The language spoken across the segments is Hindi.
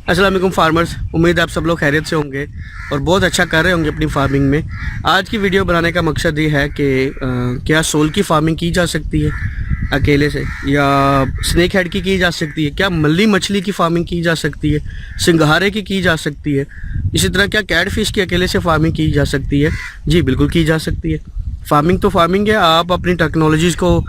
अस्सलाम वालेकुम फार्मर्स, उम्मीद है आप सब लोग खैरियत से होंगे और बहुत अच्छा कर रहे होंगे अपनी फार्मिंग में। आज की वीडियो बनाने का मकसद ये है कि क्या सोल की फार्मिंग की जा सकती है अकेले से, या स्नेक हेड की जा सकती है, क्या मल्ली मछली की फार्मिंग की जा सकती है, सिंघारे की जा सकती है, इसी तरह क्या कैट फिश की अकेले से फार्मिंग की जा सकती है। जी बिल्कुल की जा सकती है। फार्मिंग तो फार्मिंग है, आप अपनी टेक्नोलॉजीज़ को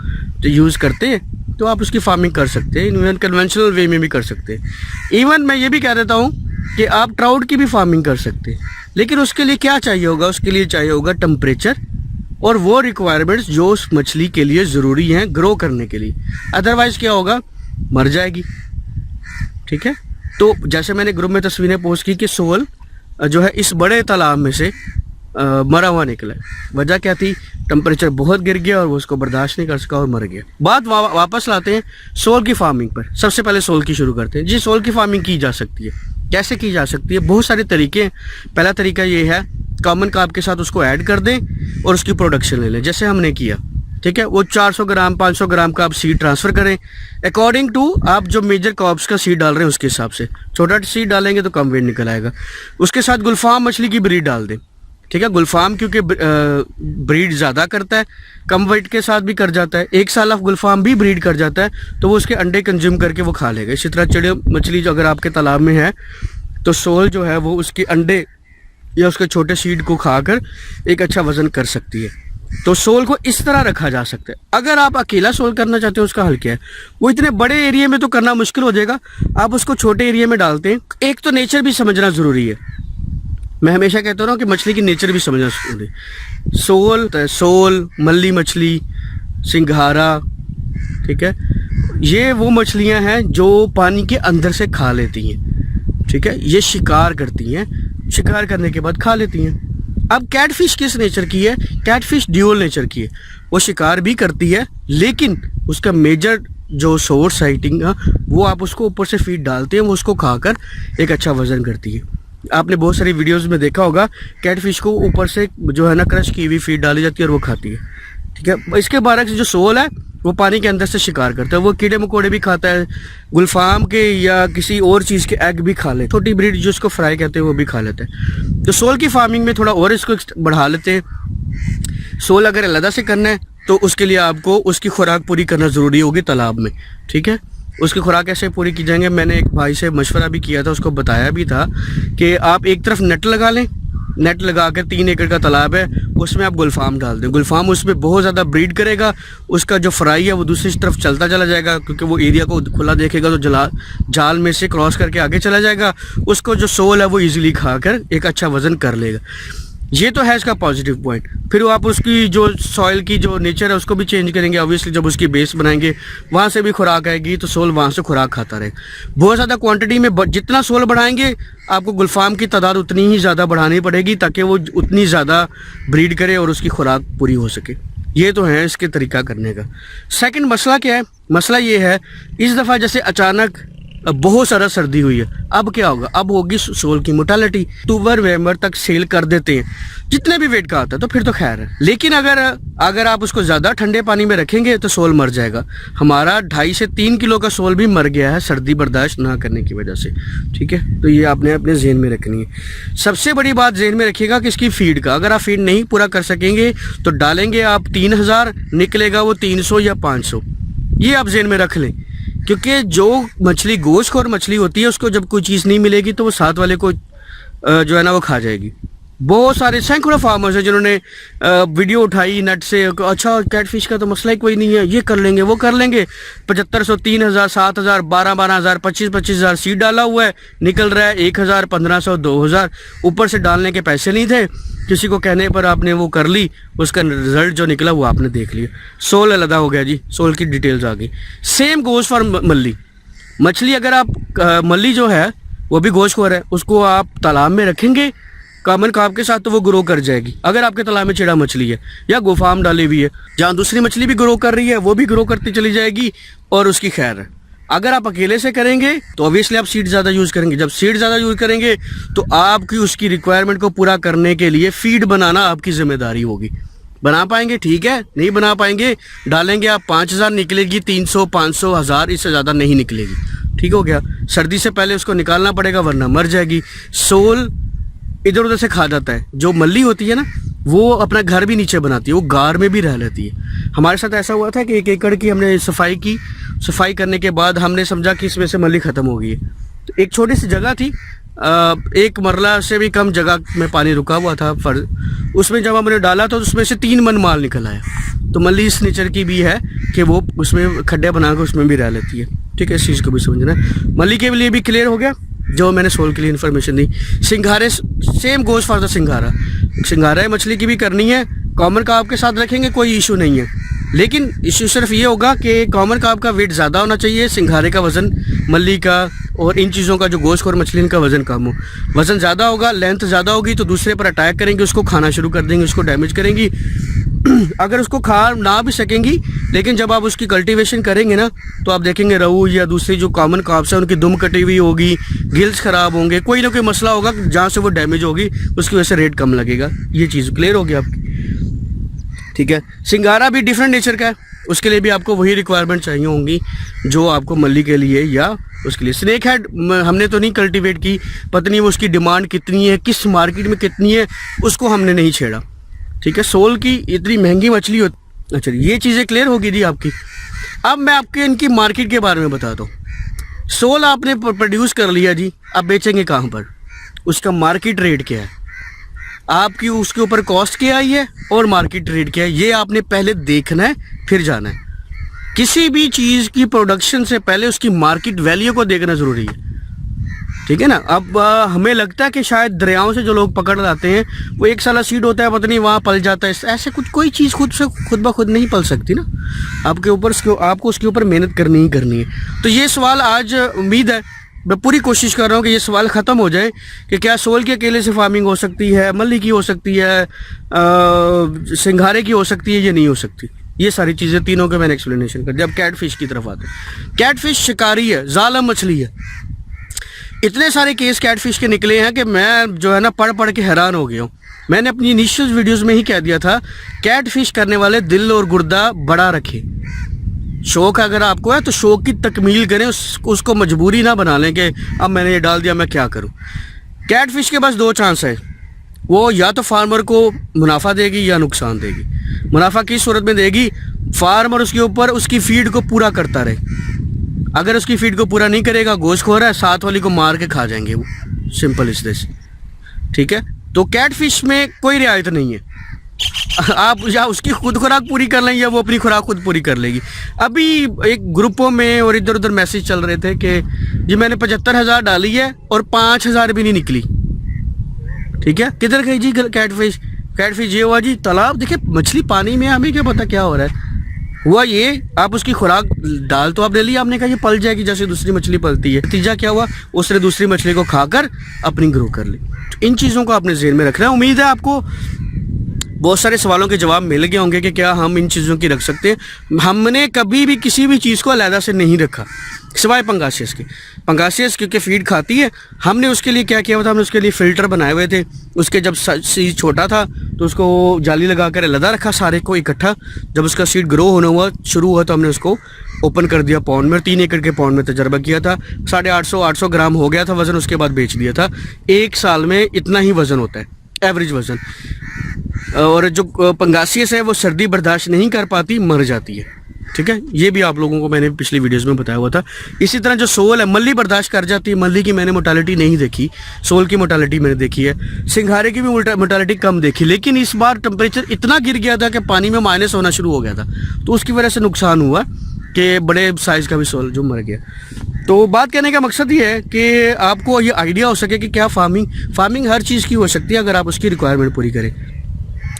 यूज़ करते हैं तो आप उसकी फार्मिंग कर सकते हैं, इवन कन्वेंशनल वे में भी कर सकते हैं। इवन मैं ये भी कह देता हूँ कि आप ट्राउट की भी फार्मिंग कर सकते हैं, लेकिन उसके लिए क्या चाहिए होगा? उसके लिए चाहिए होगा टेम्परेचर और वो रिक्वायरमेंट्स जो उस मछली के लिए ज़रूरी हैं ग्रो करने के लिए। अदरवाइज़ क्या होगा? मर जाएगी। ठीक है, तो जैसे मैंने ग्रुप में तस्वीरें पोस्ट की कि सोल जो है इस बड़े तालाब में से मरा हुआ निकला। वजह क्या थी? टेम्परेचर बहुत गिर गया और वो उसको बर्दाश्त नहीं कर सका और मर गया। बात वापस लाते हैं सोल की फार्मिंग पर। सबसे पहले सोल की शुरू करते हैं। जी, सोल की फार्मिंग की जा सकती है। कैसे की जा सकती है? बहुत सारे तरीके हैं। पहला तरीका ये है, कॉमन कार्ब के साथ उसको ऐड कर दें और उसकी प्रोडक्शन ले लें, जैसे हमने किया। ठीक है, वो 400 ग्राम 500 ग्राम का आप सीड ट्रांसफ़र करें अकॉर्डिंग टू आप जो मेजर कॉर्ब्स का सीड डाल रहे हैं उसके हिसाब से। छोटा सीड डालेंगे तो कम वेट निकल आएगा। उसके साथ गुलफाम मछली की ब्रीड डाल दें। ठीक है, गुलफाम क्योंकि ब्रीड ज़्यादा करता है, कम वेट के साथ भी कर जाता है। 1 साल ऑफ गुलफाम भी ब्रीड कर जाता है तो वो उसके अंडे कंज्यूम करके वो खा लेगा। इसी तरह चिड़े मछली जो अगर आपके तालाब में है तो सोल जो है वो उसके अंडे या उसके छोटे सीड को खाकर एक अच्छा वज़न कर सकती है। तो सोल को इस तरह रखा जा सकता है। अगर आप अकेला सोल करना चाहते हो, उसका हल क्या है? वो इतने बड़े एरिया में तो करना मुश्किल हो जाएगा, आप उसको छोटे एरिया में डालते हैं। एक तो नेचर भी समझना ज़रूरी है। मैं हमेशा कहता हूँ कि मछली की नेचर भी समझना ज़रूरी है। सोल, मल्ली मछली, सिंघारा, ठीक है, ये वो मछलियाँ हैं जो पानी के अंदर से खा लेती हैं। ठीक है, ये शिकार करती हैं, शिकार करने के बाद खा लेती हैं। अब कैटफिश किस नेचर की है? कैटफिश ड्यूअल नेचर की है। वो शिकार भी करती है, लेकिन उसका मेजर जो सोर्स है ईटिंग का, वो आप उसको ऊपर से फीड डालते हैं, वो उसको खाकर एक अच्छा वजन करती है। आपने बहुत सारी वीडियोस में देखा होगा कैटफिश को ऊपर से जो है ना क्रश की हुई फीड डाली जाती है और वो खाती है। ठीक है, इसके बरक्स जो सोल है वो पानी के अंदर से शिकार करता है। वो कीड़े मकोड़े भी खाता है, गुलफाम के या किसी और चीज़ के एग भी खा लेते, छोटी ब्रीड जो उसको फ्राई कहते हैं वो भी खा लेते हैं। तो सोल की फार्मिंग में थोड़ा और इसको बढ़ा लेते हैं। सोल अगर अलग से करना है तो उसके लिए आपको उसकी खुराक पूरी करना ज़रूरी होगी तालाब में। ठीक है, उसकी खुराक कैसे पूरी की जाएंगे? मैंने एक भाई से मशवरा भी किया था, उसको बताया भी था कि आप एक तरफ नेट लगा लें, नेट लगा कर 3 एकड़ का तालाब है, उसमें आप गुलफाम डाल दें। गुलफाम उसमें बहुत ज़्यादा ब्रीड करेगा, उसका जो फ्राई है वो दूसरी तरफ चलता चला जाएगा, क्योंकि वो एरिया को खुला देखेगा तो जाल में से क्रॉस करके आगे चला जाएगा। उसको जो सोल है वो ईजिली खाकर एक अच्छा वज़न कर लेगा। ये तो है इसका पॉजिटिव पॉइंट। फिर आप उसकी जो सॉइल की जो नेचर है उसको भी चेंज करेंगे। ऑब्वियसली जब उसकी बेस बनाएंगे वहाँ से भी खुराक आएगी तो सोल वहाँ से खुराक खाता रहेगा। बहुत ज़्यादा क्वांटिटी में जितना सोल बढ़ाएंगे आपको गुलफाम की तादाद उतनी ही ज़्यादा बढ़ानी पड़ेगी, ताकि वो उतनी ज़्यादा ब्रीड करे और उसकी खुराक पूरी हो सके। ये तो है इसके तरीका करने का। सेकंड मसला क्या है? मसला ये है, इस दफ़ा जैसे अचानक बहुत सारा सर्दी हुई है, अब क्या होगा? अब होगी सोल की मोर्टालिटी। अक्टूबर नवंबर तक सेल कर देते हैं जितने भी वेट का आता है तो फिर तो खैर है, लेकिन अगर आप उसको ज़्यादा ठंडे पानी में रखेंगे तो सोल मर जाएगा। हमारा 2.5 से 3 किलो का सोल भी मर गया है सर्दी बर्दाश्त ना करने की वजह से। ठीक है, तो ये आपने अपने जहन में रखनी है। सबसे बड़ी बात जहन में रखिएगा कि इसकी फीड का, अगर आप फीड नहीं पूरा कर सकेंगे तो डालेंगे आप 3000, निकलेगा वो 300 या 500। ये आप जहन में रख लें, क्योंकि जो मछली गोश्तखोर मछली होती है उसको जब कोई चीज़ नहीं मिलेगी तो वो साथ वाले को जो है ना वो खा जाएगी। बहुत सारे सैकड़ों फार्मर्स हैं जिन्होंने वीडियो उठाई नेट से, अच्छा कैटफिश का तो मसला ही कोई नहीं है, ये कर लेंगे वो कर लेंगे। 7500, 3000, 7000, 12,000, 25,000 सीड डाला हुआ है, निकल रहा है 1000, 1500, 2000। ऊपर से डालने के पैसे नहीं थे, किसी को कहने पर आपने वो कर ली, उसका रिजल्ट जो निकला वो आपने देख लिया। सोल अलग हो गया जी, सोल की डिटेल्स आ गई। सेम गोज़ फॉर मल्ली मछली। अगर आप मल्ली जो है वो भी गोश्तखोर है, उसको आप तालाब में रखेंगे कॉमन कार्ब के साथ तो वो ग्रो कर जाएगी। अगर आपके तालाब में चिड़ा मछली है या गुफाम डाली हुई है, जहाँ दूसरी मछली भी ग्रो कर रही है वो भी ग्रो करती चली जाएगी और उसकी खैर है। अगर आप अकेले से करेंगे तो ऑब्वियसली आप सीड ज़्यादा यूज़ करेंगे। जब सीड ज़्यादा यूज़ करेंगे तो आपकी उसकी रिक्वायरमेंट को पूरा करने के लिए फीड बनाना आपकी जिम्मेदारी होगी। बना पाएंगे ठीक है, नहीं बना पाएंगे डालेंगे आप 5000, निकलेगी 300, 500, 1000, इससे ज़्यादा नहीं निकलेगी। ठीक हो गया। सर्दी से पहले उसको निकालना पड़ेगा वरना मर जाएगी। सोल इधर उधर से खा जाता है। जो मल्ली होती है ना, वो अपना घर भी नीचे बनाती है, वो गार में भी रह लेती है। हमारे साथ ऐसा हुआ था कि 1 एकड़ की हमने सफाई की। सफाई करने के बाद हमने समझा कि इसमें से मल्ली ख़त्म हो गई है। तो एक छोटी सी जगह थी, 1 मरला से भी कम जगह में पानी रुका हुआ था। उसमें जब हमने डाला तो उसमें से 3 मन माल निकल आया। तो मल्ली इस नेचर की भी है कि वो उसमें खड्डे बना कर उसमें भी रह लेती है। ठीक है, इस चीज़ को भी समझना है। मल्ली के लिए भी क्लियर हो गया जो मैंने सोल के लिए इन्फॉर्मेशन दी। सिंघारे, same goes for the singhara. सिंघारा मछली की भी करनी है, कॉमन कार्प के साथ रखेंगे कोई इशू नहीं है। लेकिन इशू सिर्फ ये होगा कि कॉमन कार्प का वेट ज़्यादा होना चाहिए, सिंघारे का वज़न, मल्ली का और इन चीज़ों का जो गोश्त और मछली इनका वज़न कम हो। वज़न ज़्यादा होगा, लेंथ ज़्यादा होगी तो दूसरे पर अटैक करेंगे, उसको खाना शुरू कर देंगे, उसको डैमेज करेंगी। अगर उसको खा ना भी सकेंगी, लेकिन जब आप उसकी कल्टीवेशन करेंगे ना तो आप देखेंगे रहू या दूसरी जो कॉमन कार्प्स है उनकी दुम कटी हुई होगी, गिल्स ख़राब होंगे, कोई ना कोई मसला होगा जहाँ से वो डैमेज होगी, उसकी वजह से रेट कम लगेगा। ये चीज़ क्लियर होगी आपकी। ठीक है, सिंघारा भी डिफरेंट नेचर का है, उसके लिए भी आपको वही रिक्वायरमेंट चाहिए होंगी जो आपको मल्ली के लिए या उसके लिए। स्नेक हेड हमने तो नहीं कल्टीवेट की, पता नहीं वो उसकी डिमांड कितनी है, किस मार्केट में कितनी है, उसको हमने नहीं छेड़ा। ठीक है, सोल की इतनी महंगी मछली होती। अच्छा, ये चीज़ें क्लियर होगी जी आपकी। अब मैं आपके इनकी मार्केट के बारे में बताता हूँ। सोल आपने प्रोड्यूस कर लिया जी, अब बेचेंगे कहाँ पर, उसका मार्केट रेट क्या है, आपकी उसके ऊपर कॉस्ट क्या आई है और मार्केट रेट क्या है, ये आपने पहले देखना है फिर जाना है। किसी भी चीज़ की प्रोडक्शन से पहले उसकी मार्केट वैल्यू को देखना ज़रूरी है। ठीक है ना। अब हमें लगता है कि शायद दरियाओं से जो लोग पकड़ लाते हैं वो 1 साल सीड होता है, पता नहीं वहाँ पल जाता है। ऐसे कुछ कोई चीज़ खुद ब खुद नहीं पल सकती ना, आपके ऊपर आपको उसके ऊपर मेहनत करनी ही करनी है। तो ये सवाल आज उम्मीद है, मैं पूरी कोशिश कर रहा हूँ कि ये सवाल ख़त्म हो जाए कि क्या सोल के अकेले से फार्मिंग हो सकती है, मल्ली की हो सकती है, सिंघारे की हो सकती है, ये नहीं हो सकती। ये सारी चीज़ें तीनों के मैंने एक्सप्लेनेशन कर दिया। अब कैट फिश की तरफ आते हैं। कैट फिश शिकारी है, जालम मछली है। इतने सारे केस कैट फिश के निकले हैं कि मैं जो है ना पढ़ के हैरान हो गया हूँ। मैंने अपनी इनिशियल वीडियोस में ही कह दिया था, कैट फिश करने वाले दिल और गुर्दा बड़ा रखें। शौक अगर आपको है तो शौक की तकमील करें, उसको मजबूरी ना बना लें कि अब मैंने ये डाल दिया मैं क्या करूं। कैट फिश के पास 2 चांस है, वो या तो फार्मर को मुनाफा देगी या नुकसान देगी। मुनाफा किस सूरत में देगी, फार्मर उसके ऊपर उसकी फीड को पूरा करता रहे। अगर उसकी फीड को पूरा नहीं करेगा, गोश्त खो रहा है, साथ वाली को मार के खा जाएंगे वो, सिंपल इज दिस। ठीक है, तो कैट फिश में कोई रियायत नहीं है। आप या उसकी खुद खुराक पूरी कर लें या वो अपनी खुराक खुद पूरी कर लेगी। अभी एक ग्रुपों में और इधर उधर मैसेज चल रहे थे कि जी मैंने 75,000 डाली है और 5,000 भी नहीं निकली। ठीक है, किधर गई जी कैट फिश? कैट फिश ये हुआ जी तालाब, देखिए मछली पानी में, हमें क्या पता क्या हो रहा है। हुआ ये, आप उसकी खुराक डाल तो आप ले लिया, आपने कहा ये पल जाएगी जैसे दूसरी मछली पलती है। नतीजा क्या हुआ, उसने दूसरी मछली को खाकर अपनी ग्रो कर ली। तो इन चीज़ों को आपने ज़हन में रखना है। उम्मीद है आपको बहुत सारे सवालों के जवाब मिल गए होंगे कि क्या हम इन चीज़ों की रख सकते हैं। हमने कभी भी किसी भी चीज़ को अलहदा से नहीं रखा सिवाय पंगासियस के। पंगासियस क्योंकि फीड खाती है, हमने उसके लिए क्या किया हुआ था, हमने उसके लिए फ़िल्टर बनाए हुए थे। उसके जब सीड छोटा था तो उसको जाली लगा कर अलहदा रखा सारे को इकट्ठा। जब उसका सीड ग्रो होना शुरू हुआ तो हमने उसको ओपन कर दिया पॉन्ड में। 3 एकड़ के पॉन्ड में तजर्बा किया था, 850 ग्राम हो गया था वज़न, उसके बाद बेच दिया था। 1 साल में इतना ही वज़न होता है, एवरेज वज़न। और जो पंगासियस है वो सर्दी बर्दाश्त नहीं कर पाती, मर जाती है। ठीक है, ये भी आप लोगों को मैंने पिछली वीडियोस में बताया हुआ था। इसी तरह जो सोल है, मल्ली बर्दाश्त कर जाती है। मल्ली की मैंने मोटालिटी नहीं देखी, सोल की मोटालिटी मैंने देखी है। सिंघारे की भी मोटालिटी कम देखी, लेकिन इस बार टेम्परेचर इतना गिर गया था कि पानी में माइनस होना शुरू हो गया था, तो उसकी वजह से नुकसान हुआ कि बड़े साइज़ का भी सोल जो मर गया। तो बात कहने का मकसद ये है कि आपको ये आइडिया हो सके कि क्या फार्मिंग हर चीज़ की हो सकती है अगर आप उसकी रिक्वायरमेंट पूरी करें।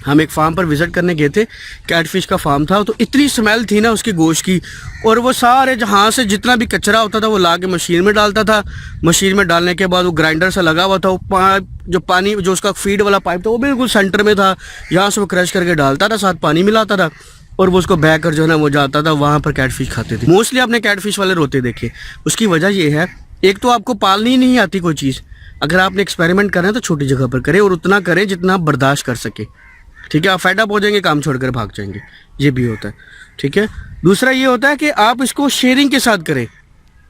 हम एक फार्म पर विज़िट करने गए थे, कैटफिश का फार्म था। तो इतनी स्मेल थी ना उसकी गोश्त की, और वो सारे जहाँ से जितना भी कचरा होता था वो ला के मशीन में डालता था। मशीन में डालने के बाद वो ग्राइंडर से लगा हुआ था, वो पानी जो उसका फीड वाला पाइप था वो बिल्कुल सेंटर में था। यहाँ से वो क्रश करके डालता था, साथ पानी मिलाता था और वो उसको बह कर जो है ना वो जाता था, वहाँ पर कैटफिश खाते थे। मोस्टली आपने कैटफिश वाले रोते देखे। उसकी वजह ये है, एक तो आपको पालनी ही नहीं आती कोई चीज़। अगर आपने एक्सपेरिमेंट करना है तो छोटी जगह पर करें और उतना करें जितना आप बर्दाश्त कर सके। ठीक है, आप फेड अप हो जाएंगे, काम छोड़कर भाग जाएंगे, ये भी होता है। ठीक है, दूसरा ये होता है कि आप इसको शेयरिंग के साथ करें।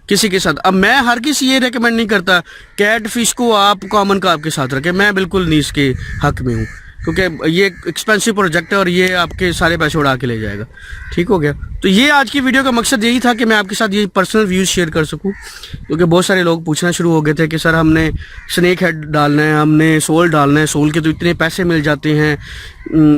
किसी के साथ। अब मैं हर किसी ये रेकमेंड नहीं करता कैट फिश को आप कॉमन कार्प के साथ रखें, मैं बिल्कुल नहीं इसके हक में हूँ, क्योंकि ये एक्सपेंसिव प्रोजेक्ट है और ये आपके सारे पैसे उड़ा के ले जाएगा। ठीक हो गया। तो ये आज की वीडियो का मकसद यही था कि मैं आपके साथ ये पर्सनल व्यूज़ शेयर कर सकूं, क्योंकि बहुत सारे लोग पूछना शुरू हो गए थे कि सर हमने स्नेक हेड डालना है, हमने सोल डालना है, सोल के तो इतने पैसे मिल जाते हैं,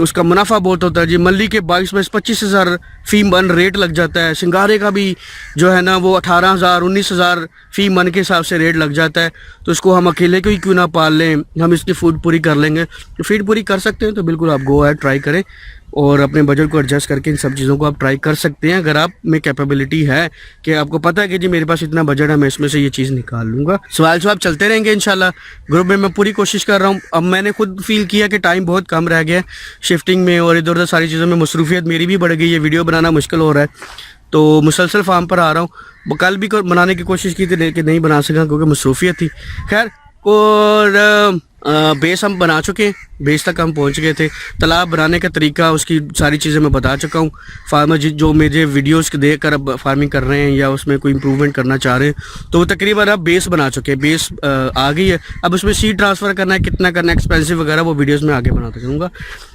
उसका मुनाफा बहुत होता है जी, मल्ली के 22-25 हज़ार फ़ी मन रेट लग जाता है, सिंगारे का भी जो है ना वो 18,000 19,000 फ़ी मन के हिसाब से रेट लग जाता है। तो इसको हम अकेले को ही क्यों ना पाल लें, हम इसकी फूड पूरी कर लेंगे। तो फीड पूरी कर सकते हैं तो बिल्कुल आप गो एड ट्राई करें और अपने बजट को एडजस्ट करके इन सब चीज़ों को आप ट्राई कर सकते हैं। अगर आप में कैपेबिलिटी है कि आपको पता है कि जी मेरे पास इतना बजट है, मैं इसमें से ये चीज़ निकाल लूँगा। सवाल जवाब चलते रहेंगे इंशाल्लाह। ग्रुप में मैं पूरी कोशिश कर रहा हूँ। अब मैंने खुद फील किया कि टाइम बहुत कम रह गया है शिफ्टिंग में और इधर उधर सारी चीज़ों में मसरूफियत मेरी भी बढ़ गई है, वीडियो बनाना मुश्किल हो रहा है, तो मुसलसल फार्म पर आ रहा हूँ। कल भी बनाने की कोशिश की थी लेकिन नहीं बना सका क्योंकि मसरूफियत थी। खैर, और बेस हम बना चुके हैं, बेस तक हम पहुंच गए थे। तालाब बनाने का तरीका, उसकी सारी चीज़ें मैं बता चुका हूँ। फार्मर जो मुझे वीडियोस देख कर अब फार्मिंग कर रहे हैं या उसमें कोई इम्प्रूवमेंट करना चाह रहे हैं तो वो तकरीबन अब बेस बना चुके हैं, बेस आ गई है। अब उसमें सीड ट्रांसफ़र करना है, कितना करना है, एक्सपेंसिव वगैरह, वो वीडियोज़ में आगे बनाता चलूँगा।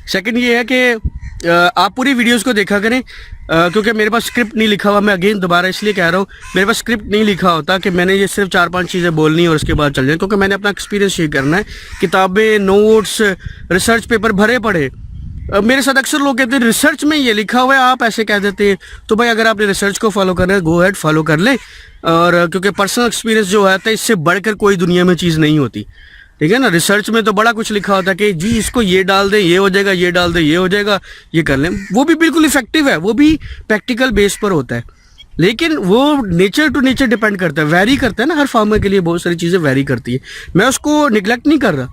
सेकेंड ये है कि आप पूरी वीडियोज़ को देखा करें, क्योंकि मेरे पास स्क्रिप्ट नहीं लिखा हुआ। मैं अगेन दोबारा इसलिए कह रहा हूँ, मेरे पास स्क्रिप्ट नहीं लिखा होता कि मैंने ये सिर्फ 4-5 चीज़ें बोलनी और उसके बाद चल जाए, क्योंकि मैंने अपना एक्सपीरियंस शेयर करना है। किताबें, नोट्स, रिसर्च पेपर भरे पड़े। मेरे साथ अक्सर लोग कहते हैं रिसर्च में ये लिखा हुआ है, आप ऐसे कह देते हैं। तो भाई अगर आपने रिसर्च को फॉलो करना है, गो हेड फॉलो कर लें। और क्योंकि पर्सनल एक्सपीरियंस जो है इससे बढ़कर कोई दुनिया में चीज़ नहीं होती, ठीक है ना। रिसर्च में तो बड़ा कुछ लिखा होता है कि जी इसको ये डाल दें ये हो जाएगा, ये डाल दें ये हो जाएगा, ये कर लें। वो भी बिल्कुल इफेक्टिव है, वो भी प्रैक्टिकल बेस पर होता है, लेकिन वो नेचर टू नेचर डिपेंड करता है, वैरी करता है ना। हर फार्मर के लिए बहुत सारी चीज़ें वैरी करती है। मैं उसको निगलेक्ट नहीं कर रहा,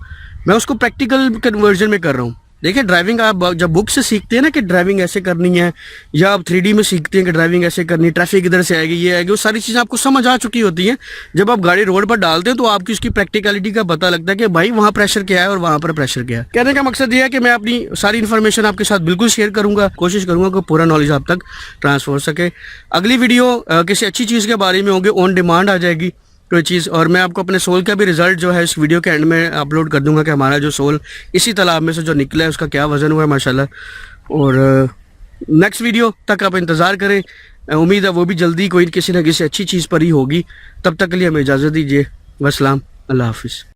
मैं उसको प्रैक्टिकल कन्वर्जन में कर रहा हूँ। देखिए, ड्राइविंग आप जब बुक से सीखते हैं ना कि ड्राइविंग ऐसे करनी है, या आप 3D में सीखते हैं कि ड्राइविंग ऐसे करनी है, ट्रैफिक इधर से आएगी, ये आएगी, वो सारी चीज़ें आपको समझ आ चुकी होती हैं। जब आप गाड़ी रोड पर डालते हैं तो आपकी उसकी प्रैक्टिकलिटी का पता लगता है कि भाई वहाँ प्रेशर क्या है और वहाँ पर प्रेशर क्या है। कहने का मकसद ये है कि मैं अपनी सारी इन्फॉर्मेशन आपके साथ बिल्कुल शेयर करूँगा, कोशिश करूँगा कि पूरा नॉलेज आप तक ट्रांसफर हो सके। अगली वीडियो किसी अच्छी चीज़ के बारे में होंगे, ऑन डिमांड आ जाएगी कोई चीज़, और मैं आपको अपने सोल का भी रिजल्ट जो है इस वीडियो के एंड में अपलोड कर दूंगा कि हमारा जो सोल इसी तालाब में से जो निकला है उसका क्या वज़न हुआ है माशाल्लाह। और नेक्स्ट वीडियो तक आप इंतज़ार करें, उम्मीद है वो भी जल्दी कोई किसी न किसी अच्छी चीज़ पर ही होगी। तब तक के लिए हमें इजाज़त दीजिए। वस्सलाम, अल्लाह हाफिज़।